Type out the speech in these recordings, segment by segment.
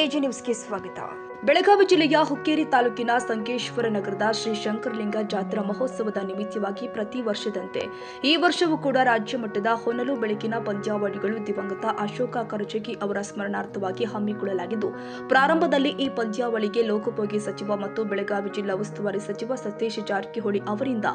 AG ನ್ಯೂಸ್ಗೆ ಸ್ವಾಗತ. ಬೆಳಗಾವಿ ಜಿಲ್ಲೆಯ ಹುಕ್ಕೇರಿ ತಾಲೂಕಿನ ಸಂಕೇಶ್ವರ ನಗರದ ಶ್ರೀ ಶಂಕರಲಿಂಗ ಜಾತ್ರಾ ಮಹೋತ್ಸವದ ನಿಮಿತ್ತವಾಗಿ ಪ್ರತಿ ವರ್ಷದಂತೆ ಈ ವರ್ಷವೂ ಕೂಡ ರಾಜ್ಯ ಮಟ್ಟದ ಹೊನಲು ಬೆಳಕಿನ ಪಂದ್ಯಾವಳಿಗಳು ದಿವಂಗತ ಅಶೋಕ ಕರಜಗಿ ಅವರ ಸ್ಮರಣಾರ್ಥವಾಗಿ ಹಮ್ಮಿಕೊಳ್ಳಲಾಗಿದ್ದು, ಪ್ರಾರಂಭದಲ್ಲಿ ಈ ಪಂದ್ಯಾವಳಿಗೆ ಲೋಕೋಪಯೋಗಿ ಸಚಿವ ಮತ್ತು ಬೆಳಗಾವಿ ಜಿಲ್ಲಾ ಉಸ್ತುವಾರಿ ಸಚಿವ ಸತೀಶ್ ಜಾರಕಿಹೊಳಿ ಅವರಿಂದ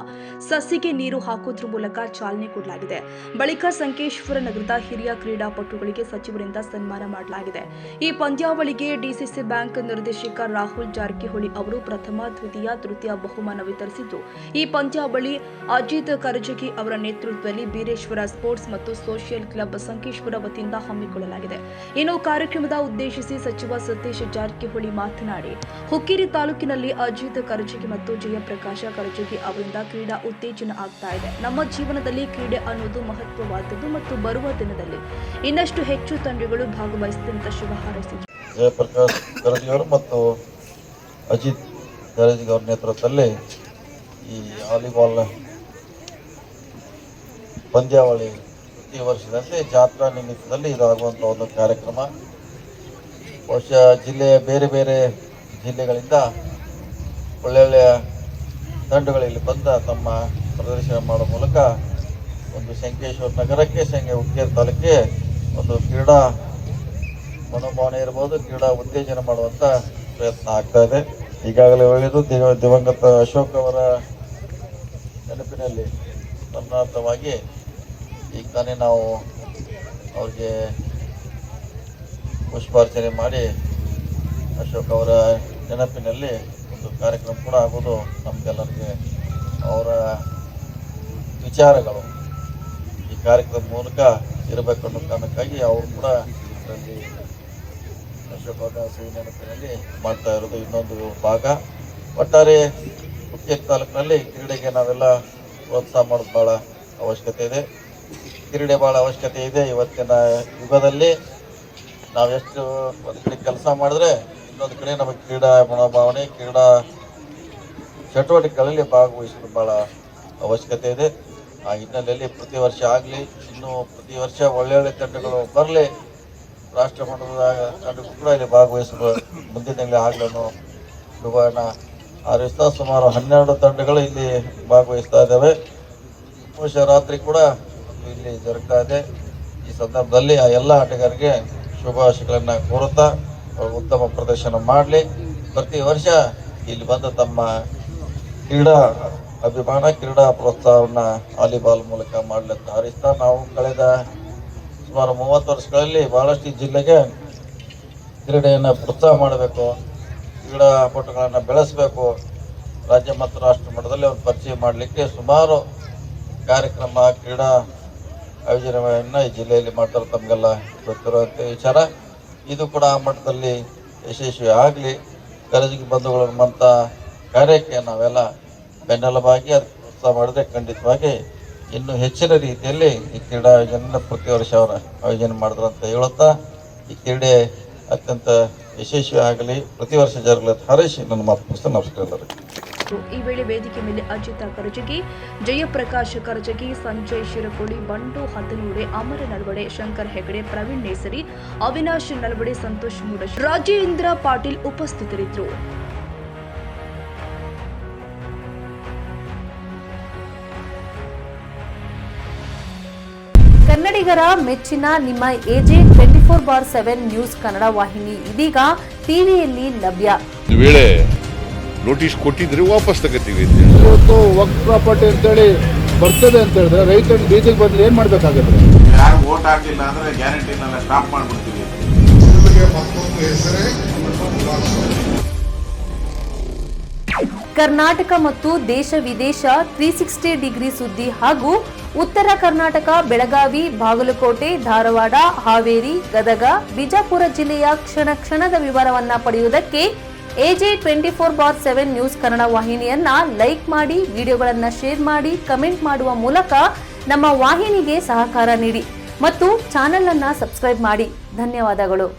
ಸಸಿಗೆ ನೀರು ಹಾಕುವುದರ ಮೂಲಕ ಚಾಲನೆ ಕೊಡಲಾಗಿದೆ. ಬಳಿಕ ಸಂಕೇಶ್ವರ ನಗರದ ಹಿರಿಯ ಕ್ರೀಡಾಪಟುಗಳಿಗೆ ಸಚಿವರಿಂದ ಸನ್ಮಾನ ಮಾಡಲಾಗಿದೆ. ಈ ಪಂದ್ಯಾವಳಿಗೆ ಡಿಸಿಸಿ ಬ್ಯಾಂಕ್ ನಿರ್ದೇಶಕ ರಾಹುಲ್ ಜಾರಕಿಹೊಳಿ ಅವರು ಪ್ರಥಮ, ದ್ವಿತೀಯ, ತೃತೀಯ ಬಹುಮಾನ ವಿತರಿಸಿದ್ದು, ಈ ಪಂದ್ಯಾವಳಿ ಅಜಿತ್ ಕರಜಗಿ ಅವರ ನೇತೃತ್ವದಲ್ಲಿ ಬೀರೇಶ್ವರ ಸ್ಪೋರ್ಟ್ಸ್ ಮತ್ತು ಸೋಷಿಯಲ್ ಕ್ಲಬ್ ಸಂಕೇಶ್ವರ ವತಿಯಿಂದ ಹಮ್ಮಿಕೊಳ್ಳಲಾಗಿದೆ. ಇನ್ನು ಕಾರ್ಯಕ್ರಮದ ಉದ್ದೇಶಿಸಿ ಸಚಿವ ಸತೀಶ್ ಜಾರಕಿಹೊಳಿ ಮಾತನಾಡಿ, ಹುಕ್ಕೇರಿ ತಾಲೂಕಿನಲ್ಲಿ ಅಜಿತ್ ಕರಜಗಿ ಮತ್ತು ಜಯಪ್ರಕಾಶ ಕರಜಗಿ ಅವರಿಂದ ಕ್ರೀಡಾ ಉತ್ತೇಜನ ಆಗ್ತಾ ಇದೆ. ನಮ್ಮ ಜೀವನದಲ್ಲಿ ಕ್ರೀಡೆ ಅನ್ನೋದು ಮಹತ್ವವಾದದ್ದು ಮತ್ತು ಬರುವ ದಿನದಲ್ಲಿ ಇನ್ನಷ್ಟು ಹೆಚ್ಚು ತಂಡಗಳು ಭಾಗವಹಿಸುತ್ತವೆ ಅಂತ ಶುಭ ಹಾರೈಸಿದರು. ಜಯಪ್ರಕಾಶ್ ಕರಜಗಿ ಅವರು ಮತ್ತು ಅಜಿತ್ ಕರಜಗಿ ಅವರ ನೇತೃತ್ವದಲ್ಲಿ ಈ ವಾಲಿಬಾಲ್ ಪಂದ್ಯಾವಳಿ ಪ್ರತಿ ವರ್ಷದಂತೆ ಜಾತ್ರಾ ನಿಮಿತ್ತದಲ್ಲಿ ಇದಾಗುವಂಥ ಒಂದು ಕಾರ್ಯಕ್ರಮ. ಬಹುಶಃ ಜಿಲ್ಲೆಯ ಬೇರೆ ಬೇರೆ ಜಿಲ್ಲೆಗಳಿಂದ ಒಳ್ಳೊಳ್ಳೆಯ ತಂಡಗಳಲ್ಲಿ ಬಂದ ತಮ್ಮ ಪ್ರದರ್ಶನ ಮಾಡುವ ಮೂಲಕ ಒಂದು ಸಂಕೇಶ್ವರ ನಗರಕ್ಕೆ ಹುಕ್ಕೇರಿ ತಾಲೂಕಿಗೆ ಒಂದು ಕ್ರೀಡಾ ಮನೋಭಾವನೆ ಇರ್ಬೋದು, ಕ್ರೀಡಾ ಉತ್ತೇಜನ ಮಾಡುವಂಥ ಪ್ರಯತ್ನ ಆಗ್ತಾ ಇದೆ. ಈಗಾಗಲೇ ಒಳ್ಳೆಯದು ದಿವಂಗತ ಅಶೋಕ್ ಅವರ ನೆನಪಿನಲ್ಲಿ ಸ್ಮರಣಾರ್ಥವಾಗಿ ಈಗ ತಾನೇ ನಾವು ಅವ್ರಿಗೆ ಪುಷ್ಪಾರ್ಚನೆ ಮಾಡಿ ಅಶೋಕ್ ಅವರ ನೆನಪಿನಲ್ಲಿ ಒಂದು ಕಾರ್ಯಕ್ರಮ ಕೂಡ ಆಗೋದು ನಮಗೆಲ್ಲರಿಗೆ ಅವರ ವಿಚಾರಗಳು ಈ ಕಾರ್ಯಕ್ರಮದ ಮೂಲಕ ಇರಬೇಕು ಅನ್ನೋ ಕಾರಣಕ್ಕಾಗಿ ಅವರು ಕೂಡ ಇದರಲ್ಲಿ ಅಶೋಕ್ ಅವರ ಸಿಹಿ ನೆನಪಿನಲ್ಲಿ ಮಾಡ್ತಾ ಇರೋದು ಇನ್ನೊಂದು ಭಾಗ. ಒಟ್ಟಾರೆ ಹುಕ್ಕೇರಿ ತಾಲೂಕಿನಲ್ಲಿ ಕ್ರೀಡೆಗೆ ನಾವೆಲ್ಲ ಪ್ರೋತ್ಸಾಹ ಮಾಡೋದು ಭಾಳ ಅವಶ್ಯಕತೆ ಇದೆ. ಕ್ರೀಡೆ ಭಾಳ ಅವಶ್ಯಕತೆ ಇದೆ. ಇವತ್ತಿನ ಯುಗದಲ್ಲಿ ನಾವೆಷ್ಟು ಒಂದು ಕಡೆ ಕೆಲಸ ಮಾಡಿದ್ರೆ ಇನ್ನೊಂದು ಕಡೆ ನಮಗೆ ಕ್ರೀಡಾ ಮನೋಭಾವನೆ, ಕ್ರೀಡಾ ಚಟುವಟಿಕೆಗಳಲ್ಲಿ ಭಾಗವಹಿಸೋದು ಭಾಳ ಅವಶ್ಯಕತೆ ಇದೆ. ಆ ಹಿನ್ನೆಲೆಯಲ್ಲಿ ಪ್ರತಿ ವರ್ಷ ಆಗಲಿ, ಇನ್ನೂ ಪ್ರತಿ ವರ್ಷ ಒಳ್ಳೊಳ್ಳೆ ತಂಡಗಳು ಬರಲಿ, ರಾಷ್ಟ್ರ ಮಟ್ಟದ ತಂಡಗಳು ಕೂಡ ಇಲ್ಲಿ ಭಾಗವಹಿಸುವ ಮುಂದಿನ ತಿಂಗಳು ಆಗಲೂ ಶುಭನ ಹಾರೈಸ್ತಾ ಸುಮಾರು 12 ತಂಡಗಳು ಇಲ್ಲಿ ಭಾಗವಹಿಸ್ತಾ ಇದ್ದಾವೆ. ಬಹುಶಃ ರಾತ್ರಿ ಕೂಡ ಇಲ್ಲಿ ಜರುಗ್ತಾ ಇದೆ. ಈ ಸಂದರ್ಭದಲ್ಲಿ ಆ ಎಲ್ಲ ಆಟಗಾರರಿಗೆ ಶುಭಾಶಯಗಳನ್ನು ಕೋರುತ್ತಾ ಉತ್ತಮ ಪ್ರದರ್ಶನ ಮಾಡಲಿ. ಪ್ರತಿ ವರ್ಷ ಇಲ್ಲಿ ಬಂದು ತಮ್ಮ ಕ್ರೀಡಾ ಅಭಿಮಾನ, ಕ್ರೀಡಾ ಪ್ರೋತ್ಸಾಹವನ್ನು ವಾಲಿಬಾಲ್ ಮೂಲಕ ಮಾಡಲಿಕ್ಕೆ ಹಾರೈಸ್ತಾ, ನಾವು ಕಳೆದ ಸುಮಾರು 30 ವರ್ಷಗಳಲ್ಲಿ ಭಾಳಷ್ಟು ಈ ಜಿಲ್ಲೆಗೆ ಕ್ರೀಡೆಯನ್ನು ಪ್ರೋತ್ಸಾಹ ಮಾಡಬೇಕು, ಕ್ರೀಡಾಪಟುಗಳನ್ನು ಬೆಳೆಸಬೇಕು, ರಾಜ್ಯ ಮತ್ತು ರಾಷ್ಟ್ರ ಮಟ್ಟದಲ್ಲಿ ಒಂದು ಪರಿಚಯ ಮಾಡಲಿಕ್ಕೆ ಸುಮಾರು ಕಾರ್ಯಕ್ರಮ, ಕ್ರೀಡಾ ಆಯೋಜನೆಯನ್ನು ಈ ಜಿಲ್ಲೆಯಲ್ಲಿ ಮಾಡ್ತಾರೆ. ತಮಗೆಲ್ಲ ಗೊತ್ತಿರುವಂಥ ವಿಚಾರ. ಇದು ಕೂಡ ಆ ಮಟ್ಟದಲ್ಲಿ ಯಶಸ್ವಿ ಆಗಲಿ. ಕರಜಗಿ ಬಂಧುಗಳು ನಮ್ಮಂಥ ಕಾರ್ಯಕ್ಕೆ ನಾವೆಲ್ಲ ಬೆನ್ನೆಲುಬಾಗಿ ಅದಕ್ಕೆ ಪ್ರೋತ್ಸಾಹ ಮಾಡಿದ್ರೆ ಖಂಡಿತವಾಗಿ ಇನ್ನೂ ಹೆಚ್ಚಿನ ರೀತಿಯಲ್ಲಿ ಈ ಕ್ರೀಡಾ ಆಯೋಜನೆ ಪ್ರತಿ ವರ್ಷ ಅವರ ಆಯೋಜನೆ ಮಾಡಿದ್ರು ಅಂತ ಹೇಳುತ್ತಾ, ಈ ಕ್ರೀಡೆ ಅತ್ಯಂತ ಯಶಸ್ವಿ ಆಗಲಿ, ಪ್ರತಿ ವರ್ಷ ಜರುಗಲಿ ಹಾರೈಸಿ ನನ್ನ ಮಾತು ಮುಗಿಸ್ತೇನೆ. ನಮಸ್ಕಾರ ಎಲ್ಲರಿಗೂ. ಈ ವೇಳೆ ವೇದಿಕೆ ಮೇಲೆ ಅಜಿತ್ ಕರಜಗಿ, ಜಯಪ್ರಕಾಶ್ ಕರಜಗಿ, ಸಂಜಯ್ ಶಿರಕೋಳಿ, ಬಂಡು ಹತನೂಡೆ, ಅಮರ ನಲ್ವಡೆ, ಶಂಕರ್ ಹೆಗಡೆ, ಪ್ರವೀಣ್ ನೇಸರಿ, ಅವಿನಾಶ್ ನಲ್ವಡೆ, ಸಂತೋಷ್ ಮೂಡಶ್, ರಾಜೇಂದ್ರ ಪಾಟೀಲ್ ಉಪಸ್ಥಿತರಿದ್ದರು. ಕನ್ನಡಿಗರ ಮೆಚ್ಚಿನ ನಿಮ್ಮ ಎಜೆ 24/7 ನ್ಯೂಸ್ ಕನ್ನಡ ವಾಹಿನಿ ಇದೀಗ ಟಿವಿಯಲ್ಲಿ ಲಭ್ಯ. ವೇಳೆ ನೋಟಿಸ್ ಕೊಟ್ಟಿದ್ರೆ ವಾಪಸ್ ತಗೋತೀವಿ. ಇವತ್ತು ವಕ್ಫ್ ಪ್ರಾಪರ್ಟಿ ಅಂತೇಳಿ ಬರ್ತದೆ ಅಂತ ಹೇಳಿದ್ರೆ ರೈತರು ಬೀದಿಗೆ ಬದಲು ಏನ್ ಮಾಡ್ಬೇಕಾಗುತ್ತೆ? ಯಾರು ವೋಟ್ ಹಾಕಿಲ್ಲ ಅಂದ್ರೆ ಗ್ಯಾರಂಟಿನೆಲ್ಲ ಸ್ಟಾಪ್ ಮಾಡ್ಬಿಡ್ತೀವಿ. ಕರ್ನಾಟಕ ಮತ್ತು ದೇಶ ವಿದೇಶ 360 ಡಿಗ್ರಿ ಸುದ್ದಿ ಹಾಗೂ ಉತ್ತರ ಕರ್ನಾಟಕ, ಬೆಳಗಾವಿ, ಬಾಗಲಕೋಟೆ, ಧಾರವಾಡ, ಹಾವೇರಿ, ಗದಗ, ಬಿಜಾಪುರ ಜಿಲ್ಲೆಯ ಕ್ಷಣ ಕ್ಷಣದ ವಿವರವನ್ನ ಪಡೆಯುವುದಕ್ಕೆ ಎಜೆ 24/7 ನ್ಯೂಸ್ ಕನ್ನಡ ವಾಹಿನಿಯನ್ನ ಲೈಕ್ ಮಾಡಿ, ವಿಡಿಯೋಗಳನ್ನ ಶೇರ್ ಮಾಡಿ, ಕಮೆಂಟ್ ಮಾಡುವ ಮೂಲಕ ನಮ್ಮ ವಾಹಿನಿಗೆ ಸಹಕಾರ ನೀಡಿ ಮತ್ತು ಚಾನೆಲ್ ಅನ್ನ ಸಬ್ಸ್ಕ್ರೈಬ್ ಮಾಡಿ. ಧನ್ಯವಾದಗಳು.